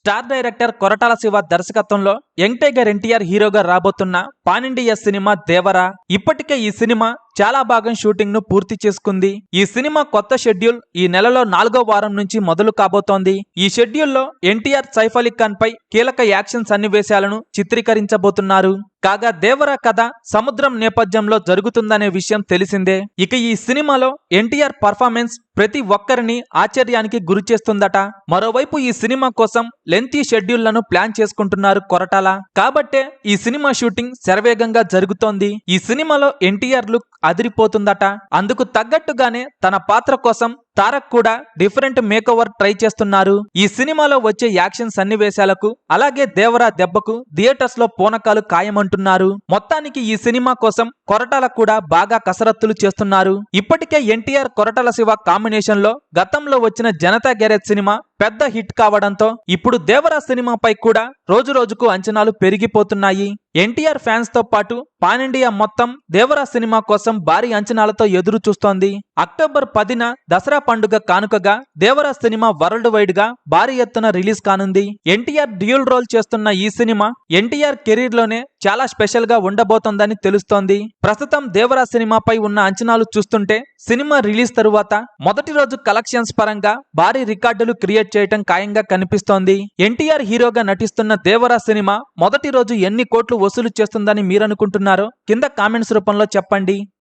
Star director Koratala Shiva దర్శకత్వంలో young tiger NTR హీరోగా రాబోతున్న పాన్ ఇండియా సినిమా దేవరా. ఇప్పటికే ఈ సినిమా చాలా భాగం షూటింగ్ ను పూర్తి చేసుకుంది. ఈ సినిమా కొత్త షెడ్యూల్ ఈ నెలలో 4వ వారం నుంచి మొదలు కాబోతోంది. ఈ షెడ్యూల్లో ఎన్టీఆర్ సైఫ్ అలీ ఖాన్ పై కీలక యాక్షన్ సన్నివేశాలను చిత్రీకరించబోతున్నారు. కాగా దేవరా కథ సముద్రం నేపథ్యంలో జరుగుతుందనే విషయం తెలిసిందే. ఇక ఈ సినిమాలో ఎన్టీఆర్ పర్ఫార్మెన్స్ ప్రతి ఒక్కరిని ఆశ్చర్యానికి గురి చేస్తుందట. మరోవైపు ఈ సినిమా కోసం లెంతీ షెడ్యూళ్లను ప్లాన్ చేసుకుంటున్నారు కొరటాల. కాబట్టే ఈ సినిమా షూటింగ్ శరవేగంగా జరుగుతోంది. ఈ సినిమాలో ఎన్టీఆర్ లుక్ అదిరిపోతుందట. అందుకు తగ్గట్టుగానే తన పాత్ర కోసం తారక్ కూడా డిఫరెంట్ మేకోవర్ ట్రై చేస్తున్నారు. ఈ సినిమాలో వచ్చే యాక్షన్ సన్నివేశాలకు అలాగే దేవరా దెబ్బకు థియేటర్స్ లో పూనకాలు ఖాయమంటున్నారు. మొత్తానికి ఈ సినిమా కోసం కొరటాల కూడా బాగా కసరత్తులు చేస్తున్నారు. ఇప్పటికే ఎన్టీఆర్ కొరటాల శివ కాంబినేషన్ లో గతంలో వచ్చిన జనతా గ్యారేజ్ సినిమా పెద్ద హిట్ కావడంతో ఇప్పుడు దేవరా సినిమాపై కూడా రోజు రోజుకు అంచనాలు పెరిగిపోతున్నాయి. ఎన్టీఆర్ ఫ్యాన్స్ తో పాటు పాన్ ఇండియా మొత్తం దేవరా సినిమా కోసం భారీ అంచనాలతో ఎదురు చూస్తోంది. అక్టోబర్ 10న దసరా పండుగ కానుకగా దేవరా సినిమా వరల్డ్ వైడ్ గా భారీ ఎత్తున రిలీజ్ కానుంది. ఎన్టీఆర్ డ్యూల్ రోల్ చేస్తున్న ఈ సినిమా ఎన్టీఆర్ కెరీర్ లోనే చాలా స్పెషల్ గా ఉండబోతోందని తెలుస్తోంది. ప్రస్తుతం దేవరా సినిమాపై ఉన్న అంచనాలు చూస్తుంటే సినిమా రిలీజ్ తరువాత మొదటి రోజు కలెక్షన్స్ పరంగా భారీ రికార్డులు క్రియేట్ చేయటం ఖాయంగా కనిపిస్తోంది. ఎన్టీఆర్ హీరోగా నటిస్తున్న దేవరా సినిమా మొదటి రోజు ఎన్ని కోట్లు వసూలు చేస్తుందని మీరనుకుంటున్నారో కింద కామెంట్స్ రూపంలో చెప్పండి.